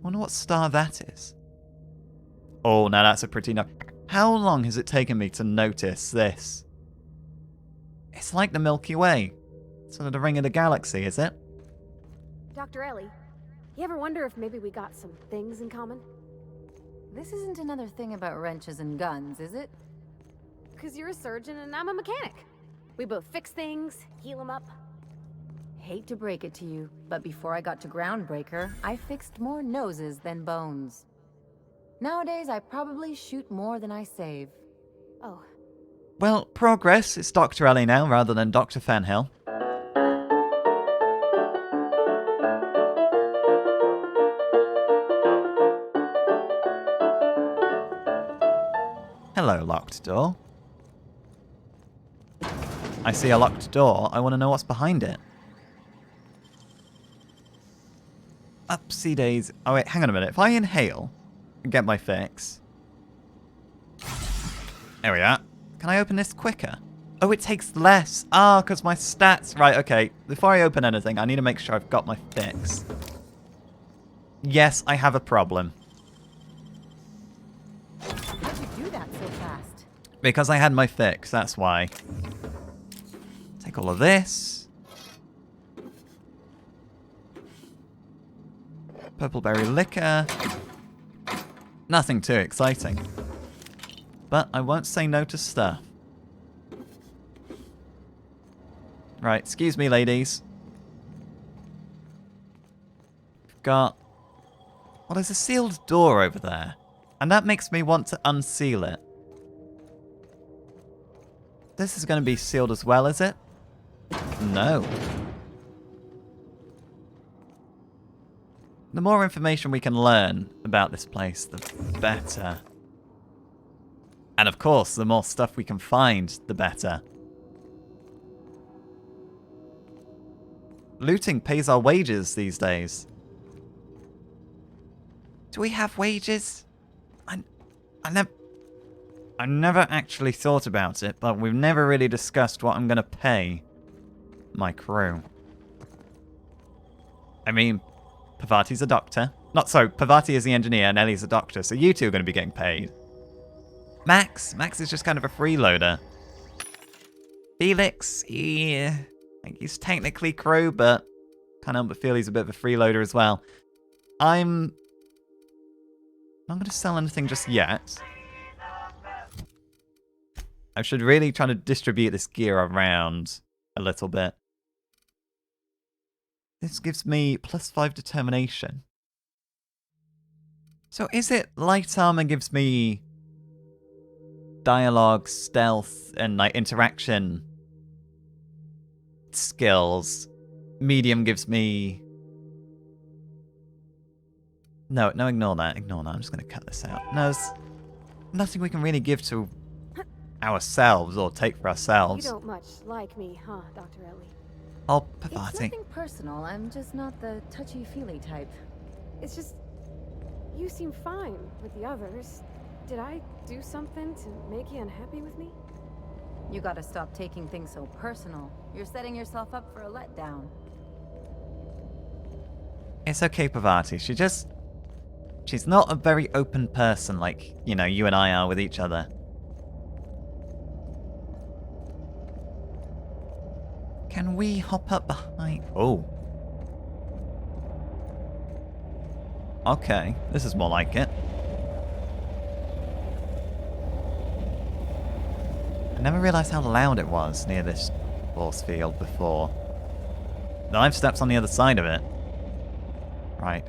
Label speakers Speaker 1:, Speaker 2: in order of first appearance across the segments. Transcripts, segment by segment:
Speaker 1: Wonder what star that is. Oh, now that's a pretty no. How long has it taken me to notice this? It's like the Milky Way. Sort of the ring of the galaxy, is it?
Speaker 2: Dr. Ellie, you ever wonder if maybe we got some things in common?
Speaker 3: This isn't another thing about wrenches and guns, is it?
Speaker 2: Because you're a surgeon and I'm a mechanic. We both fix things, heal them up.
Speaker 3: Hate to break it to you, but before I got to Groundbreaker, I fixed more noses than bones. Nowadays, I probably shoot more than I save.
Speaker 2: Oh.
Speaker 1: Well, progress. It's Dr. Ellie now rather than Dr. Fenhill. Hello, locked door. I see a locked door. I want to know what's behind it. Upsy days. Oh, wait, hang on a minute. If I inhale and get my fix. There we are. Can I open this quicker? Oh, it takes less. Ah, because my stats. Right, okay. Before I open anything, I need to make sure I've got my fix. Yes, I have a problem.
Speaker 3: How'd you do that so fast?
Speaker 1: Because I had my fix, that's why. Take all of this. Purple berry liquor. Nothing too exciting. But I won't say no to stuff. Right, excuse me, ladies. We've got... Well, there's a sealed door over there. And that makes me want to unseal it. This is going to be sealed as well, is it? No. The more information we can learn about this place, the better. And of course, the more stuff we can find, the better. Looting pays our wages these days. Do we have wages? I never actually thought about it, but we've never really discussed what I'm going to pay my crew. I mean, Pavati's a doctor. Pavati is the engineer and Ellie's a doctor, so you two are going to be getting paid. Max is just kind of a freeloader. Felix, I think he's technically crew, but can't help but feel he's a bit of a freeloader as well. I'm not going to sell anything just yet. I should really try to distribute this gear around a little bit. This gives me +5 determination. So is it light armor gives me dialogue, stealth, and like interaction skills? Medium gives me... No, ignore that. I'm just going to cut this out. No, there's nothing we can really give to ourselves or take for ourselves.
Speaker 2: You don't much like me, huh, Dr. Ellie?
Speaker 1: Oh,
Speaker 3: It's
Speaker 1: Pavati.
Speaker 3: nothing personal, I'm just not the touchy-feely type.
Speaker 2: It's just... You seem fine with the others. Did I do something to make you unhappy with me?
Speaker 3: You gotta stop taking things so personal. You're setting yourself up for a letdown.
Speaker 1: It's okay, Pavati. She's not a very open person like, you know, you and I are with each other. Can we hop up behind... Oh. Okay, this is more like it. I never realised how loud it was near this force field before. Now I've stepped on the other side of it. Right.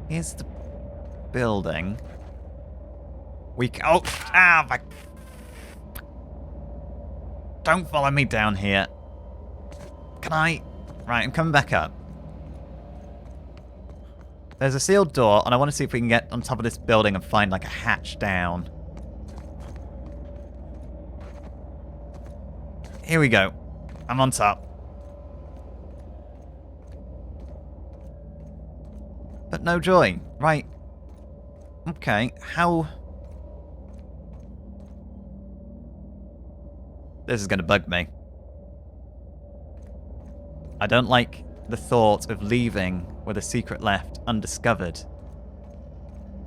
Speaker 1: Here's the building. My... Don't follow me down here. Can I... Right, I'm coming back up. There's a sealed door, and I want to see if we can get on top of this building and find, like, a hatch down. Here we go. I'm on top. But no joy. Right. Okay, how... This is going to bug me. I don't like the thought of leaving with a secret left undiscovered.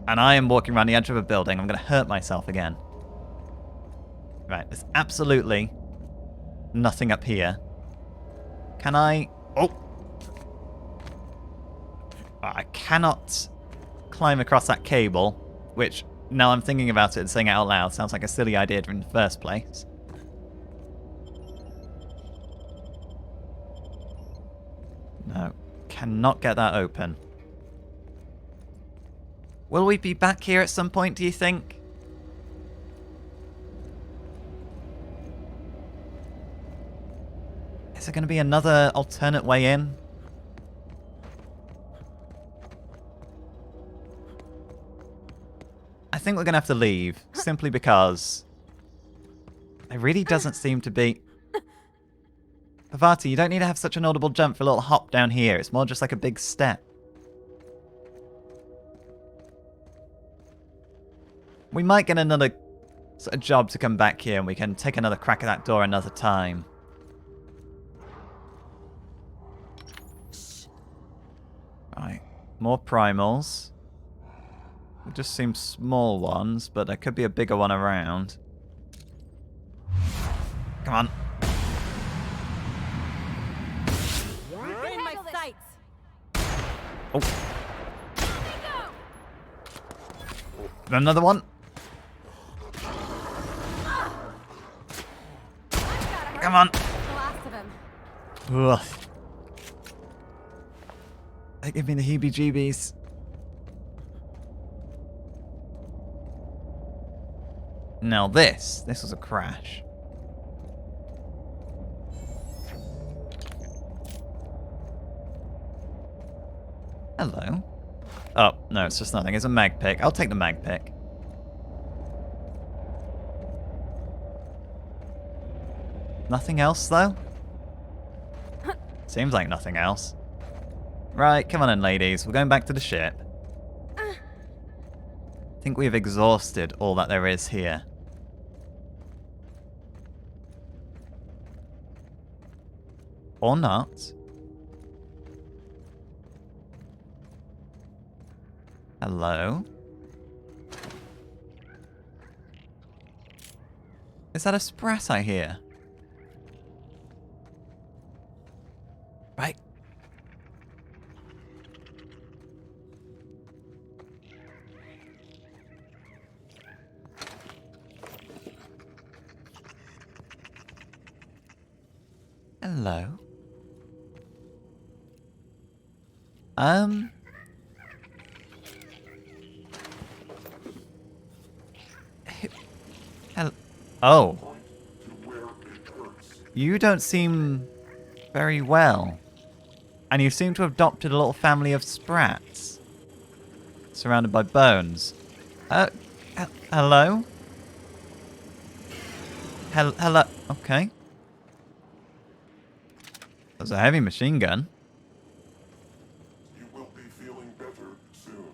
Speaker 1: And I am walking around the edge of a building. I'm going to hurt myself again. Right, there's absolutely nothing up here. Can I... Oh! I cannot climb across that cable, which, now I'm thinking about it and saying it out loud, sounds like a silly idea in the first place. No, cannot get that open. Will we be back here at some point, do you think? Is there going to be another alternate way in? I think we're going to have to leave, simply because there really doesn't seem to be... Parvati, you don't need to have such an audible jump for a little hop down here. It's more just like a big step. We might get another sort of job to come back here and we can take another crack at that door another time. Right, more primals. It just seems small ones, but there could be a bigger one around. Come on.
Speaker 3: In my sights.
Speaker 1: Oh. Another one. Come on.
Speaker 3: The last of him.
Speaker 1: Ugh. They give me the heebie-jeebies. Now this was a crash. Hello. Oh, no, it's just nothing. It's a mag pick. I'll take the mag pick. Nothing else, though? Seems like nothing else. Right, come on in, ladies. We're going back to the ship. I think we've exhausted all that there is here. Or not. Hello? Is that a sprat I hear? Right. Hello? Oh. You don't seem very well. And you seem to have adopted a little family of sprats. Surrounded by bones. Hello? Hello? Okay. That's a heavy machine gun.
Speaker 4: You will be feeling better soon.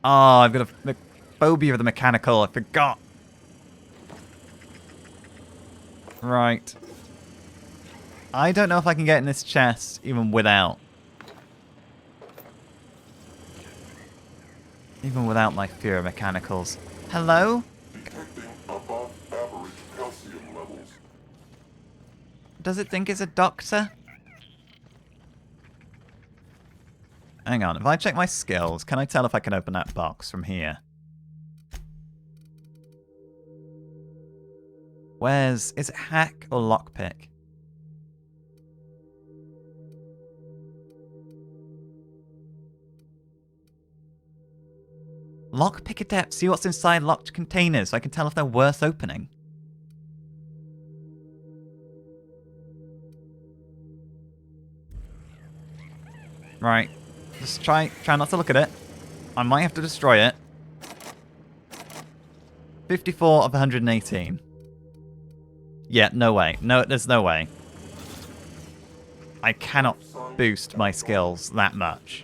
Speaker 1: Oh, I've got a phobia of the mechanical. I forgot. Right. I don't know if I can get in this chest even without. Even without my fear of mechanicals. Hello?
Speaker 4: Detecting above average calcium levels.
Speaker 1: Does it think it's a doctor? Hang on, if I check my skills, can I tell if I can open that box from here? Is it hack or lockpick? Lockpick adept, see what's inside locked containers so I can tell if they're worth opening. Right. Just try not to look at it. I might have to destroy it. 54 of 118. Yeah, no way. No, there's no way. I cannot boost my skills that much.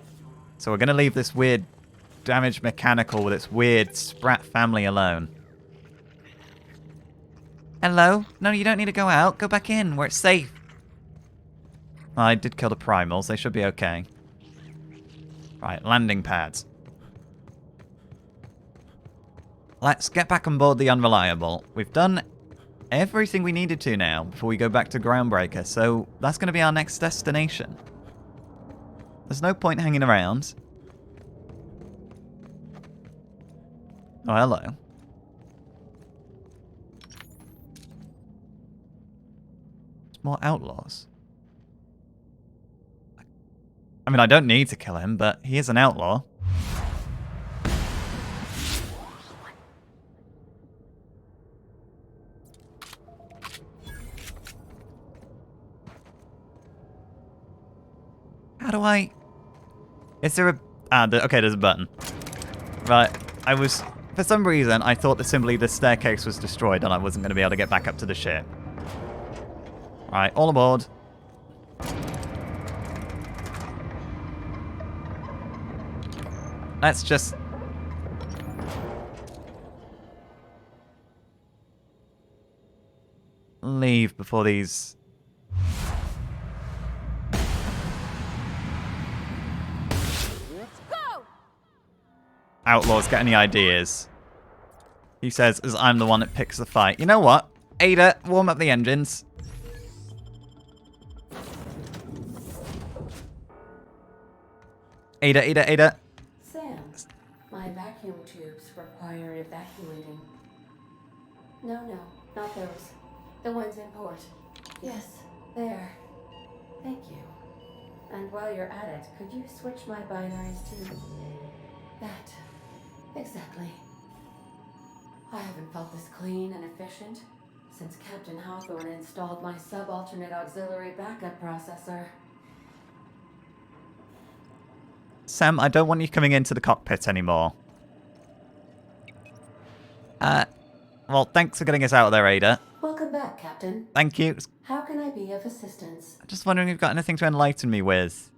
Speaker 1: So we're going to leave this weird damaged mechanical with its weird sprat family alone. Hello? No, you don't need to go out. Go back in where it's safe. I did kill the primals. They should be okay. Right, landing pads. Let's get back on board the Unreliable. We've done everything we needed to now before we go back to Groundbreaker, so that's going to be our next destination. There's no point hanging around. Oh, hello. There's more outlaws. I mean, I don't need to kill him, but he is an outlaw. How do I... Is there a... okay, there's a button. Right, I was... For some reason, I thought that simply the staircase was destroyed and I wasn't going to be able to get back up to the ship. Right, all aboard. Let's just... leave before these... outlaws get any ideas. He says, as I'm the one that picks the fight. You know what? Ada, warm up the engines. Ada.
Speaker 3: Sam, my vacuum tubes require evacuating. No, not those. The ones in port. Yes, there. Thank you. And while you're at it, could you switch my binaries to that? Exactly. I haven't felt this clean and efficient since Captain Hawthorne installed my subalternate auxiliary backup processor.
Speaker 1: Sam, I don't want you coming into the cockpit anymore. Well, thanks for getting us out of there, Ada.
Speaker 3: Welcome back, Captain.
Speaker 1: Thank you.
Speaker 3: How can I be of assistance?
Speaker 1: I'm just wondering if you've got anything to enlighten me with.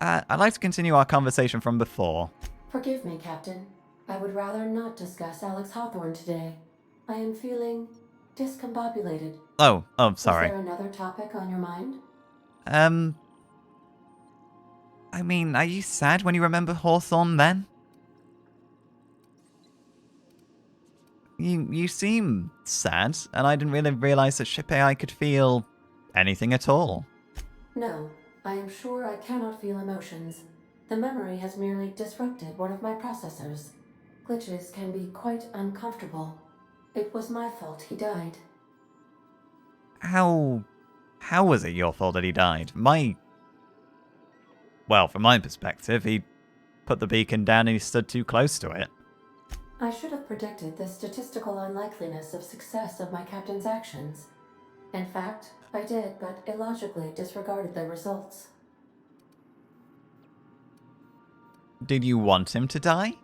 Speaker 1: I'd like to continue our conversation from before.
Speaker 3: Forgive me, Captain. I would rather not discuss Alex Hawthorne today. I am feeling discombobulated.
Speaker 1: Oh, sorry.
Speaker 3: Is there another topic on your mind?
Speaker 1: I mean, are you sad when you remember Hawthorne then? You seem sad, and I didn't really realize that ship AI could feel anything at all.
Speaker 3: No, I am sure I cannot feel emotions. The memory has merely disrupted one of my processors. Glitches can be quite uncomfortable. It was my fault he died.
Speaker 1: How was it your fault that he died? Well, from my perspective, he put the beacon down and he stood too close to it.
Speaker 3: I should have predicted the statistical unlikeliness of success of my captain's actions. In fact, I did, but illogically disregarded the results.
Speaker 1: Did you want him to die?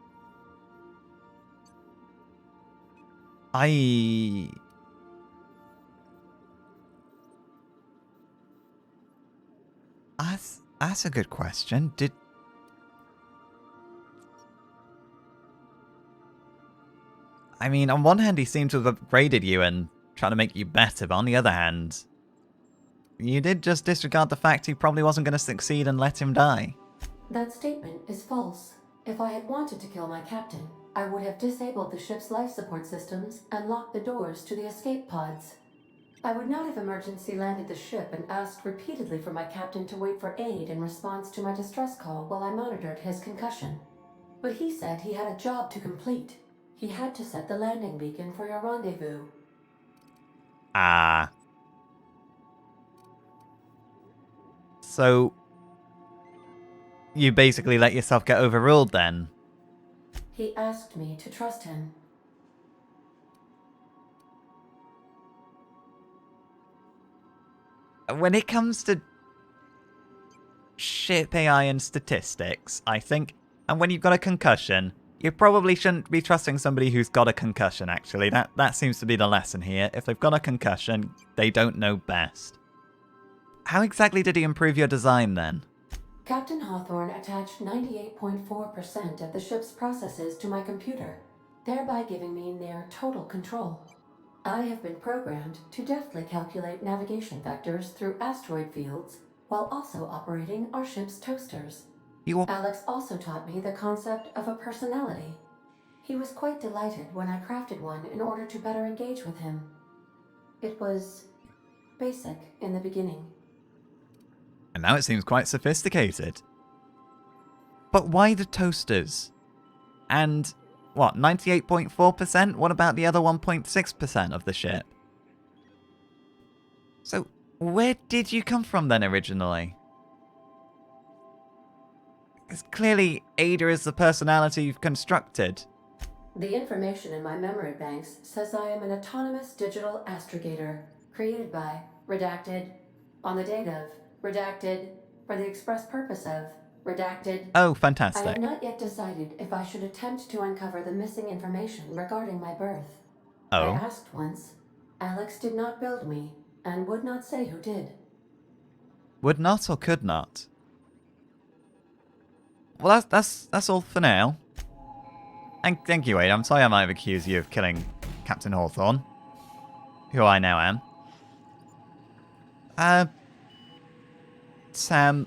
Speaker 1: That's a good question. I mean, on one hand, he seemed to have upgraded you and trying to make you better, but on the other hand, you did just disregard the fact he probably wasn't going to succeed and let him die.
Speaker 3: That statement is false. If I had wanted to kill my captain, I would have disabled the ship's life support systems and locked the doors to the escape pods. I would not have emergency landed the ship and asked repeatedly for my captain to wait for aid in response to my distress call while I monitored his concussion. But he said he had a job to complete. He had to set the landing beacon for your rendezvous.
Speaker 1: So, you basically let yourself get overruled then?
Speaker 3: He asked me to trust him.
Speaker 1: When it comes to ship AI and statistics, I think, and when you've got a concussion, you probably shouldn't be trusting somebody who's got a concussion, actually. That seems to be the lesson here. If they've got a concussion, they don't know best. How exactly did he improve your design, then?
Speaker 3: Captain Hawthorne attached 98.4% of the ship's processes to my computer, thereby giving me near total control. I have been programmed to deftly calculate navigation vectors through asteroid fields while also operating our ship's toasters.
Speaker 1: You
Speaker 3: Alex also taught me the concept of a personality. He was quite delighted when I crafted one in order to better engage with him. It was basic in the beginning.
Speaker 1: And now it seems quite sophisticated. But why the toasters? And, what, 98.4%? What about the other 1.6% of the ship? So, where did you come from then originally? Because clearly Ada is the personality you've constructed.
Speaker 3: The information in my memory banks says I am an autonomous digital astrogator, created by, redacted, on the date of, redacted, for the express purpose of, redacted.
Speaker 1: Oh,
Speaker 3: I
Speaker 1: fantastic.
Speaker 3: have not yet decided if I should attempt to uncover the missing information regarding my birth. I
Speaker 1: Oh.
Speaker 3: asked once. Alex did not build me, and would not say who did.
Speaker 1: Would not or could not? Well, that's all for now. Thank you, Ada. I'm sorry I might have accused you of killing Captain Hawthorne, who I now am. Sam,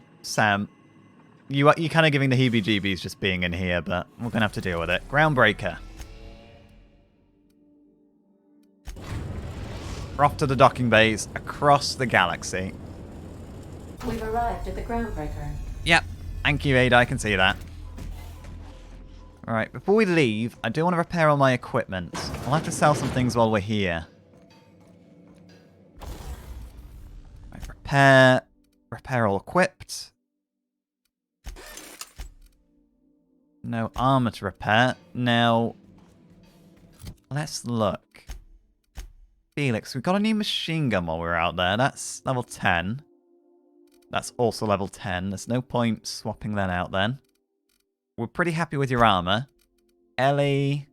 Speaker 1: you're kind of giving the heebie-jeebies just being in here, but we're gonna have to deal with it. Groundbreaker. We're off to the docking bays across the galaxy.
Speaker 3: We've arrived at the groundbreaker.
Speaker 1: Yep. Thank you, Ada. I can see that. Alright, before we leave, I do want to repair all my equipment. I'll have to sell some things while we're here. Right, repair all equipped. No armor to repair. Now, let's look. Felix, we've got a new machine gun while we're out there. That's level 10. That's also level 10. There's no point swapping that out then. We're pretty happy with your armor. Ellie.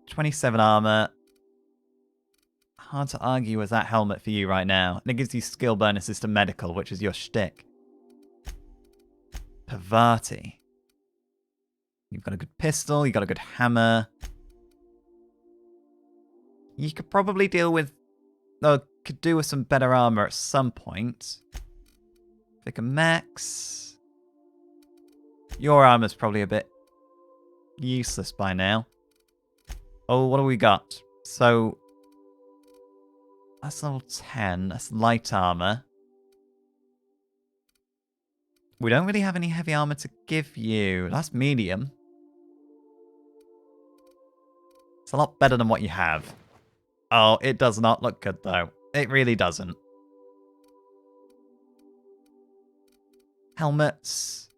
Speaker 1: 27 armor. Hard to argue with that helmet for you right now. And it gives you skill bonuses to medical, which is your shtick. Pavati. You've got a good pistol. You've got a good hammer. You could probably deal with... Or could do with some better armor at some point. Vicar Max. Your armor's probably a bit useless by now. Oh, what do we got? So, that's level 10. That's light armor. We don't really have any heavy armor to give you. That's medium. It's a lot better than what you have. Oh, it does not look good, though. It really doesn't. Helmets.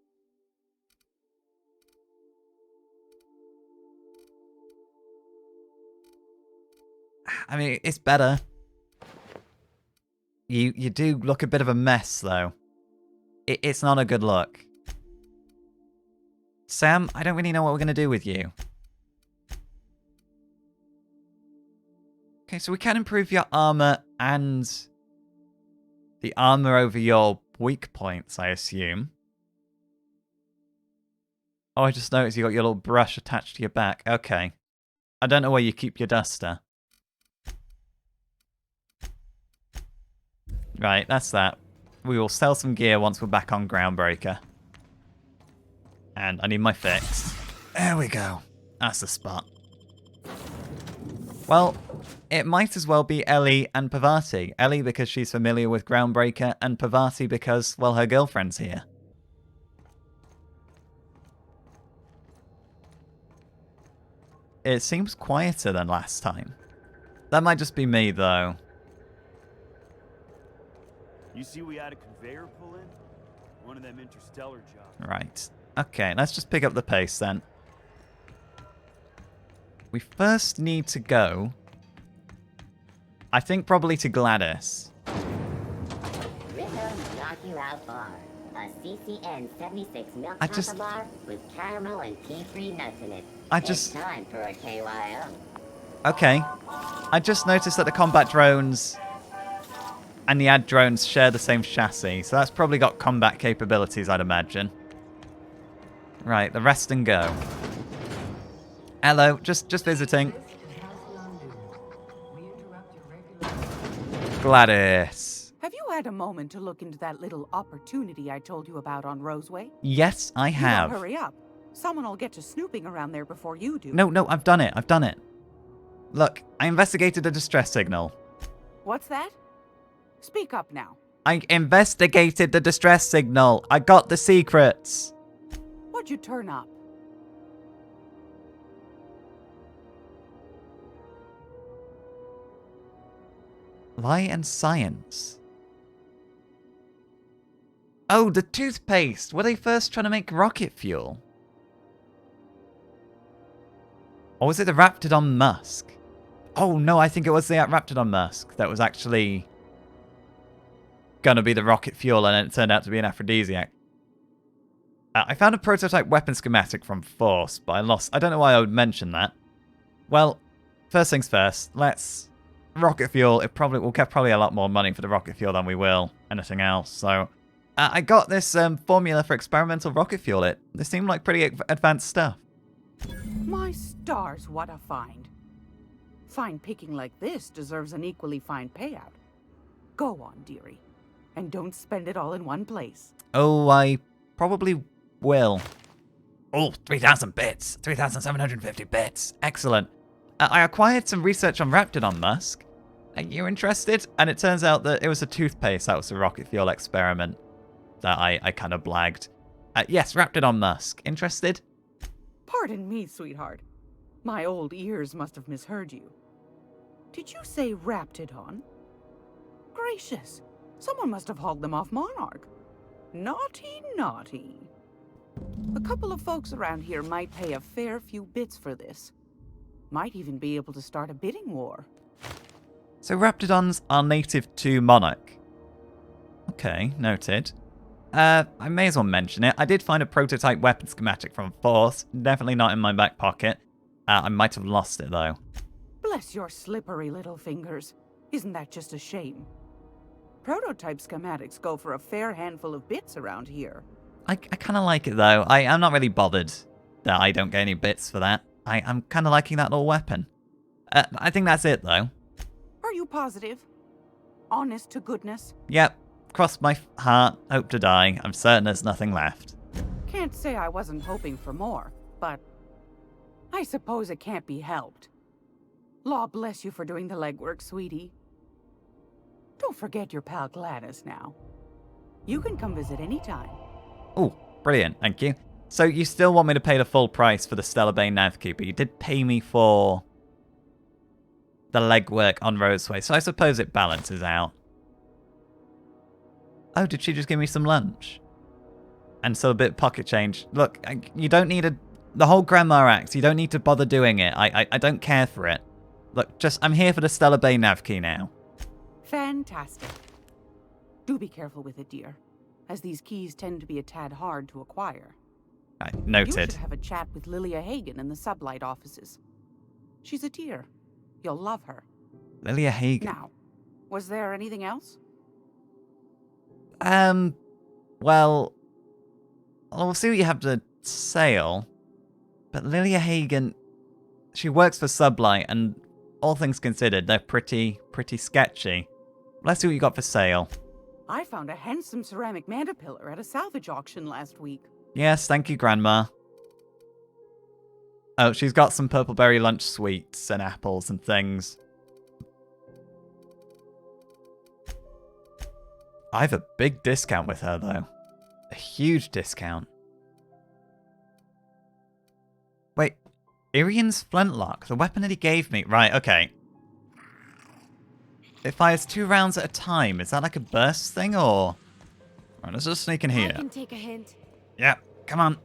Speaker 1: I mean, it's better. You do look a bit of a mess, though. It's not a good look. Sam, I don't really know what we're going to do with you. Okay, so we can improve your armor and the armor over your weak points, I assume. Oh, I just noticed you got your little brush attached to your back. Okay. I don't know where you keep your duster. Right, that's that. We will sell some gear once we're back on Groundbreaker. And I need my fix. There we go. That's the spot. Well, it might as well be Ellie and Pavati. Ellie because she's familiar with Groundbreaker, and Pavati because, well, her girlfriend's here. It seems quieter than last time. That might just be me, though.
Speaker 5: You see we had a conveyor pull in? One of them interstellar jobs.
Speaker 1: Right. Okay, let's just pick up the pace then. We first need to go... I think probably to Gladys.
Speaker 6: Knocking out bar. A CCN 76 milk
Speaker 1: I just-
Speaker 6: chocolate bar with caramel and tea-free nuts in it.
Speaker 1: I just-
Speaker 6: It's time for a KYO.
Speaker 1: Okay. I just noticed that the combat drones and the ad drones share the same chassis, so that's probably got combat capabilities, I'd imagine. Right, the rest and go. Hello, just visiting. Gladys.
Speaker 7: Have you had a moment to look into that little opportunity I told you about on Roseway?
Speaker 1: Yes, I
Speaker 7: You
Speaker 1: have.
Speaker 7: better hurry up. Someone will get to snooping around there before you do.
Speaker 1: No, I've done it. I've done it. Look, I investigated a distress signal.
Speaker 7: What's that? Speak up now.
Speaker 1: I investigated the distress signal. I got the secrets.
Speaker 7: What'd you turn up?
Speaker 1: Lie and science. Oh, the toothpaste. Were they first trying to make rocket fuel? Or was it the Raptidon Musk? Oh, no, I think it was the Raptidon Musk that was actually gonna be the rocket fuel, and it turned out to be an aphrodisiac. I found a prototype weapon schematic from Force, but I lost. I don't know why I would mention that. Well, first things first, let's... Rocket fuel, we'll get probably a lot more money for the rocket fuel than we will anything else, so... I got this formula for experimental rocket fuel. They seem like pretty advanced stuff.
Speaker 7: My stars, what a find. Fine picking like this deserves an equally fine payout. Go on, dearie. And don't spend it all in one place.
Speaker 1: Oh, I probably will. Oh, 3,000 bits. 3,750 bits. Excellent. I acquired some research on Raptidon Musk. Are you interested? And it turns out that it was a toothpaste. That was a rocket fuel experiment that I kind of blagged. Yes, Raptidon Musk. Interested?
Speaker 7: Pardon me, sweetheart. My old ears must have misheard you. Did you say Raptidon? Gracious. Someone must have hauled them off Monarch. Naughty, naughty. A couple of folks around here might pay a fair few bits for this. Might even be able to start a bidding war.
Speaker 1: So Raptidons are native to Monarch. Okay, noted. I may as well mention it. I did find a prototype weapon schematic from Force. Definitely not in my back pocket. I might have lost it, though.
Speaker 7: Bless your slippery little fingers. Isn't that just a shame? Prototype schematics go for a fair handful of bits around here.
Speaker 1: I kind of like it, though. I'm not really bothered that I don't get any bits for that. I'm kind of liking that little weapon. I think that's it, though.
Speaker 7: Are you positive? Honest to goodness?
Speaker 1: Yep. Cross my heart, hope to die. I'm certain there's nothing left.
Speaker 7: Can't say I wasn't hoping for more, but I suppose it can't be helped. Law bless you for doing the legwork, sweetie. Don't forget your pal Gladys now. You can come visit anytime.
Speaker 1: Oh, brilliant. Thank you. So you still want me to pay the full price for the Stellar Bay Navkeeper? You did pay me for the legwork on Roseway, so I suppose it balances out. Oh, did she just give me some lunch? And so a bit of pocket change. Look, you don't need the whole Grandma Act. You don't need to bother doing it. I don't care for it. Look, I'm here for the Stellar Bay Nav key now.
Speaker 7: Fantastic. Do be careful with it, dear, as these keys tend to be a tad hard to acquire.
Speaker 1: Noted.
Speaker 7: You should have a chat with Lilia Hagen in the Sublight offices. She's a dear. You'll love her.
Speaker 1: Lilia Hagen.
Speaker 7: Now, was there anything else?
Speaker 1: Well, we'll see what you have to sale. But Lilia Hagen, she works for Sublight, and all things considered, they're pretty sketchy. Let's see what you got for sale.
Speaker 7: I found a handsome ceramic mandapillar at a salvage auction last week.
Speaker 1: Yes, thank you, Grandma. Oh, she's got some purpleberry lunch sweets and apples and things. I have a big discount with her, though. A huge discount. Wait, Irian's flintlock, the weapon that he gave me. Right, okay. It fires 2 rounds at a time. Is that like a burst thing, or... Right, let's just sneak in here.
Speaker 2: I can take a hint.
Speaker 1: Yeah, come on.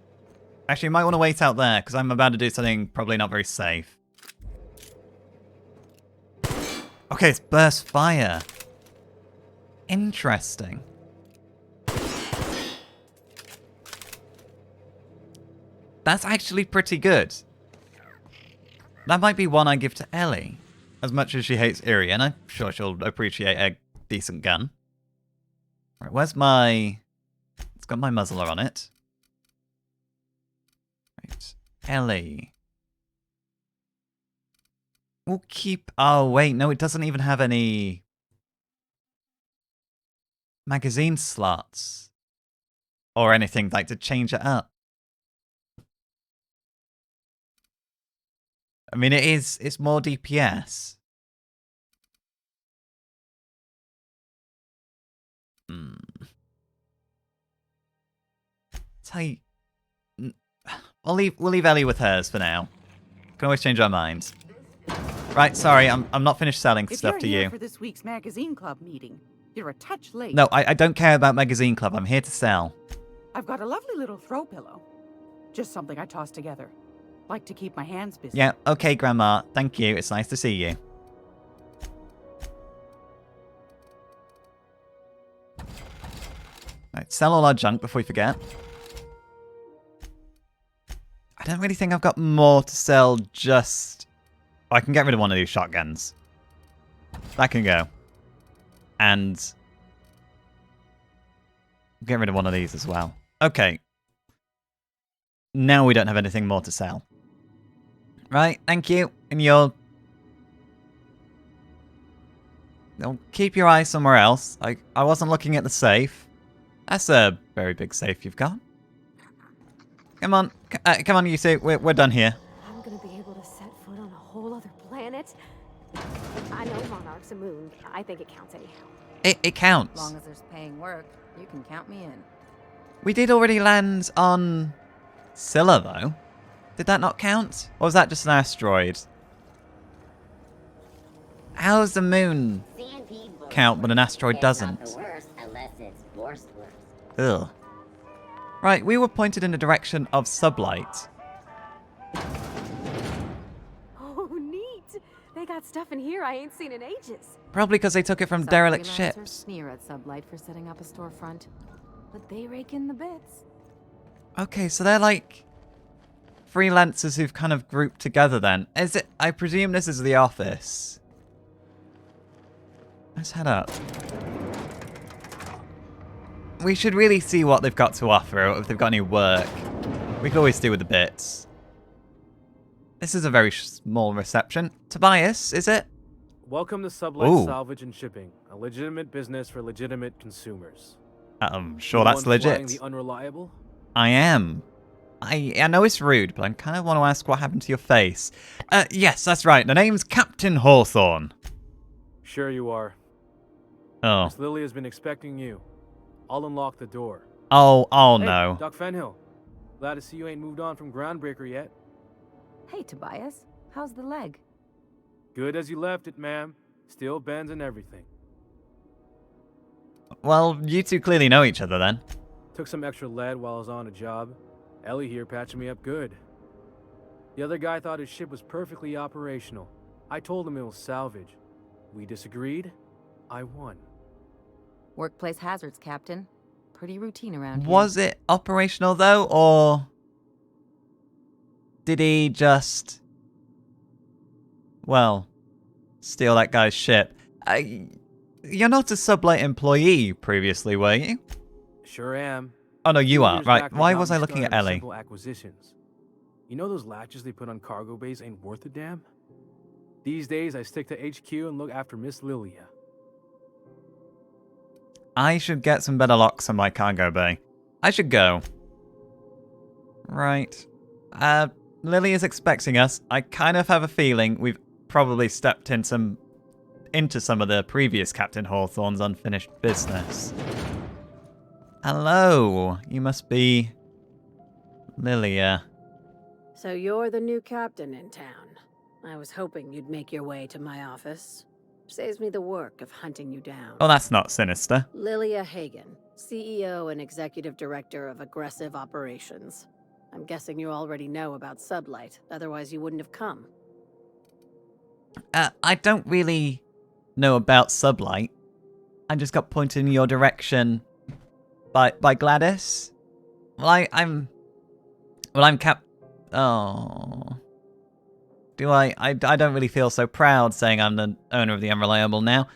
Speaker 1: Actually, you might want to wait out there, because I'm about to do something probably not very safe. Okay, it's burst fire. Interesting. That's actually pretty good. That might be one I give to Ellie. As much as she hates Irian, I'm sure she'll appreciate a decent gun. Right, where's my... It's got my muzzler on it. Right, Ellie. We'll keep... Oh, wait, no, it doesn't even have any magazine slots. Or anything like to change it up. I mean, it's more DPS. Tell you, we'll leave Ellie with hers for now. Can always change our minds. Right, sorry, I'm not finished selling stuff to
Speaker 7: If you're
Speaker 1: you.
Speaker 7: here for this week's magazine club meeting, you're a touch late.
Speaker 1: No, I don't care about Magazine Club. I'm here to sell.
Speaker 7: I've got a lovely little throw pillow. Just something I tossed together. Like to keep my hands busy.
Speaker 1: Yeah, okay, Grandma. Thank you. It's nice to see you. Right, sell all our junk before we forget. I don't really think I've got more to sell, just... I can get rid of one of these shotguns. That can go. And... get rid of one of these as well. Okay. Now we don't have anything more to sell. Right, thank you. And you'll... keep your eyes somewhere else. I wasn't looking at the safe. That's a very big safe you've got. Come on. Come on, you two. We're done here.
Speaker 2: I'm gonna be able to set foot on a whole other planet. I know Monarch's a moon. I think it counts anyhow.
Speaker 1: It counts.
Speaker 8: As long as there's paying work, you can count me in.
Speaker 1: We did already land on Scylla, though. Did that not count? Or was that just an asteroid? How's the moon count when an asteroid doesn't?
Speaker 6: It's not the worst unless it's worst.
Speaker 1: Ugh. Right, we were pointed in the direction of Sublight.
Speaker 2: Oh, neat. They got stuff in here I ain't seen in ages.
Speaker 1: Probably because they took it from
Speaker 8: Some
Speaker 1: derelict
Speaker 8: freelancers
Speaker 1: ships.
Speaker 8: sneer at Sublight for setting up a storefront, but they rake in the bits.
Speaker 1: Okay, so they're like freelancers who've kind of grouped together then. Is it? I presume this is the office. Let's head up. We should really see what they've got to offer, or if they've got any work. We could always do with the bits. This is a very small reception. Tobias, is it?
Speaker 9: Welcome to Sublight Salvage and Shipping, a legitimate business for legitimate consumers.
Speaker 1: I'm sure
Speaker 9: You
Speaker 1: that's
Speaker 9: the one flying
Speaker 1: legit.
Speaker 9: The unreliable?
Speaker 1: I am. I know it's rude, but I kind of want to ask what happened to your face. Yes, that's right. The name's Captain Hawthorne.
Speaker 9: Sure you are.
Speaker 1: Oh.
Speaker 9: Miss Lily has been expecting you. I'll unlock the door.
Speaker 1: Oh
Speaker 9: Hey,
Speaker 1: no.
Speaker 9: Doc Fenhill. Glad to see you ain't moved on from Groundbreaker yet.
Speaker 8: Hey, Tobias, how's the leg?
Speaker 9: Good as you left it, ma'am. Still bends and everything.
Speaker 1: Well, you two clearly know each other then.
Speaker 9: Took some extra lead while I was on a job. Ellie here patching me up good. The other guy thought his ship was perfectly operational. I told him it was salvage. We disagreed. I won.
Speaker 8: Workplace hazards, Captain. Pretty routine around here.
Speaker 1: Was it operational though, or did he just, well, steal that guy's ship? You're not a Sublight employee previously, were you?
Speaker 9: Sure am.
Speaker 1: Oh no, you
Speaker 9: 2
Speaker 1: are.
Speaker 9: years
Speaker 1: Right,
Speaker 9: back, they
Speaker 1: why
Speaker 9: got
Speaker 1: was
Speaker 9: me
Speaker 1: I looking at
Speaker 9: started with
Speaker 1: Ellie?
Speaker 9: simple acquisitions. You know those latches they put on cargo bays ain't worth a damn? These days I stick to HQ and look after Miss Lilia.
Speaker 1: I should get some better locks on my cargo bay. I should go. Right. Lily is expecting us. I kind of have a feeling we've probably stepped into some of the previous Captain Hawthorne's unfinished business. Hello. You must be Lilia.
Speaker 10: So you're the new captain in town. I was hoping you'd make your way to my office. Saves me the work of hunting you down.
Speaker 1: Oh, that's not sinister.
Speaker 10: Lilia Hagen, CEO and Executive Director of Aggressive Operations. I'm guessing you already know about Sublight, otherwise you wouldn't have come.
Speaker 1: I don't really know about Sublight. I just got pointed in your direction by Gladys. Well, I'm Cap... Oh... Do I don't really feel so proud saying I'm the owner of the Unreliable now.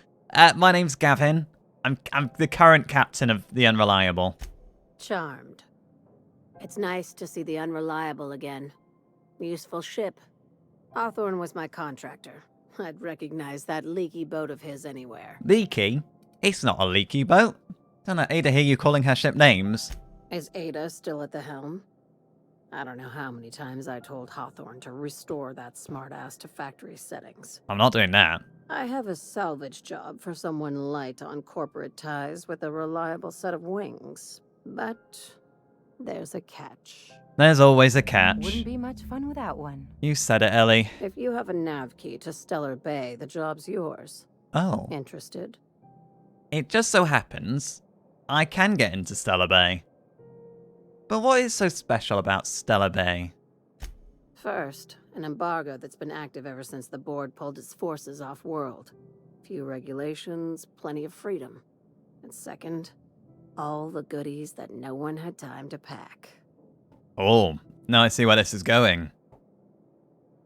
Speaker 1: My name's Gavin. I'm the current captain of the Unreliable.
Speaker 10: Charmed. It's nice to see the Unreliable again. Useful ship. Hawthorne was my contractor. I'd recognize that leaky boat of his anywhere.
Speaker 1: Leaky? It's not a leaky boat. Don't know, Ada hear you calling her ship names.
Speaker 10: Is Ada still at the helm? I don't know how many times I told Hawthorne to restore that smartass to factory settings.
Speaker 1: I'm not doing that.
Speaker 10: I have a salvage job for someone light on corporate ties with a reliable set of wings. But there's a catch.
Speaker 1: There's always a catch.
Speaker 8: Wouldn't be much fun without one.
Speaker 1: You said it, Ellie.
Speaker 10: If you have a nav key to Stellar Bay, the job's yours.
Speaker 1: Oh.
Speaker 10: Interested?
Speaker 1: It just so happens I can get into Stellar Bay. But what is so special about Stellar Bay?
Speaker 10: First, an embargo that's been active ever since the board pulled its forces off-world. Few regulations, plenty of freedom. And second, all the goodies that no one had time to pack.
Speaker 1: Oh, now I see where this is going.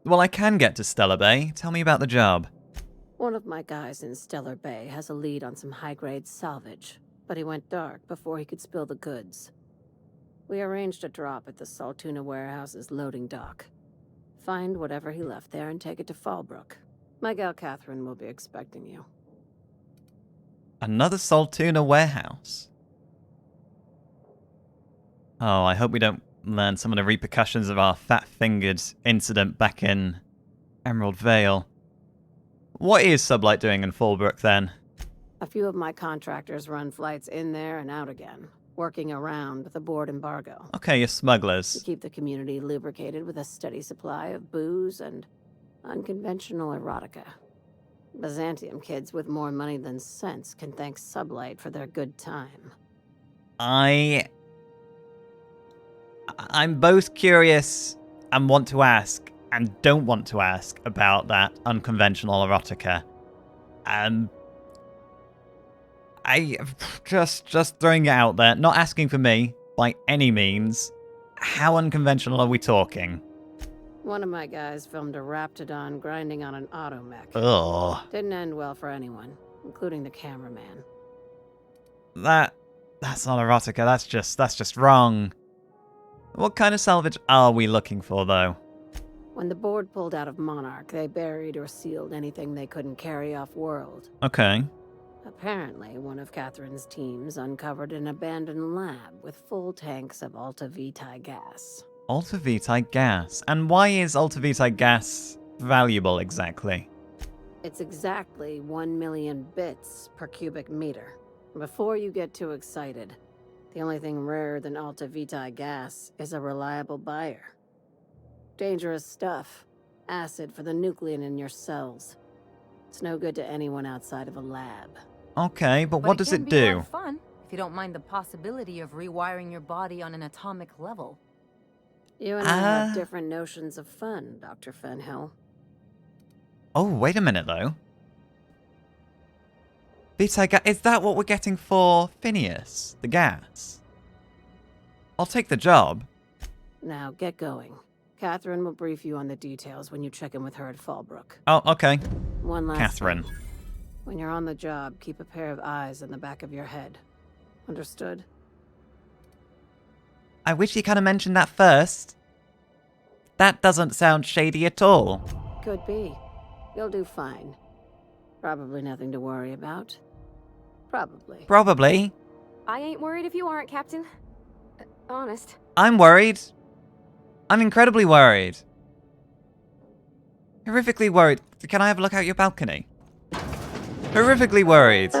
Speaker 1: Well, I can get to Stellar Bay. Tell me about the job.
Speaker 10: One of my guys in Stellar Bay has a lead on some high-grade salvage, but he went dark before he could spill the goods. We arranged a drop at the Saltuna warehouse's loading dock. Find whatever he left there and take it to Fallbrook. My gal Catherine will be expecting you.
Speaker 1: Another Saltuna warehouse. Oh, I hope we don't learn some of the repercussions of our fat-fingered incident back in Emerald Vale. What is Sublight doing in Fallbrook, then?
Speaker 10: A few of my contractors run flights in there and out again, working around the board embargo.
Speaker 1: Okay, you're smugglers.
Speaker 10: To keep the community lubricated with a steady supply of booze and unconventional erotica. Byzantium kids with more money than sense can thank Sublight for their good time.
Speaker 1: I'm both curious and want to ask and don't want to ask about that unconventional erotica. I just throwing it out there, not asking for me by any means. How unconventional are we talking?
Speaker 10: One of my guys filmed a Raptidon grinding on an automech.
Speaker 1: Ugh.
Speaker 10: Didn't end well for anyone, including the cameraman.
Speaker 1: That's not erotica, that's just wrong. What kind of salvage are we looking for, though?
Speaker 10: When the board pulled out of Monarch, they buried or sealed anything they couldn't carry off-world.
Speaker 1: Okay.
Speaker 10: Apparently, one of Catherine's teams uncovered an abandoned lab with full tanks of Alta Vitae gas.
Speaker 1: Alta Vitae gas. And why is Alta Vitae gas valuable, exactly?
Speaker 10: It's exactly 1 million bits per cubic meter. Before you get too excited, the only thing rarer than Alta Vitae gas is a reliable buyer. Dangerous stuff. Acid for the nuclein in your cells. It's no good to anyone outside of a lab.
Speaker 1: Okay, but what does it
Speaker 8: But it can be a lot
Speaker 1: do?
Speaker 8: of fun if you don't mind the possibility of rewiring your body on an atomic level.
Speaker 10: You and I have different notions of fun, Dr. Fenhill.
Speaker 1: Oh, wait a minute, though. Vitae gas, is that what we're getting for Phineas? The gas? I'll take the job.
Speaker 10: Now, get going. Catherine will brief you on the details when you check in with her at Fallbrook.
Speaker 1: Oh, okay.
Speaker 10: One last
Speaker 1: Catherine.
Speaker 10: thing. When you're on the job, keep a pair of eyes in the back of your head. Understood?
Speaker 1: I wish you kind of mentioned that first. That doesn't sound shady at all.
Speaker 10: Could be. You'll do fine. Probably nothing to worry about. Probably.
Speaker 1: Probably.
Speaker 2: I ain't worried if you aren't, Captain. Honest.
Speaker 1: I'm worried. I'm incredibly worried. Horrifically worried. Can I have a look out your balcony? Horrifically worried.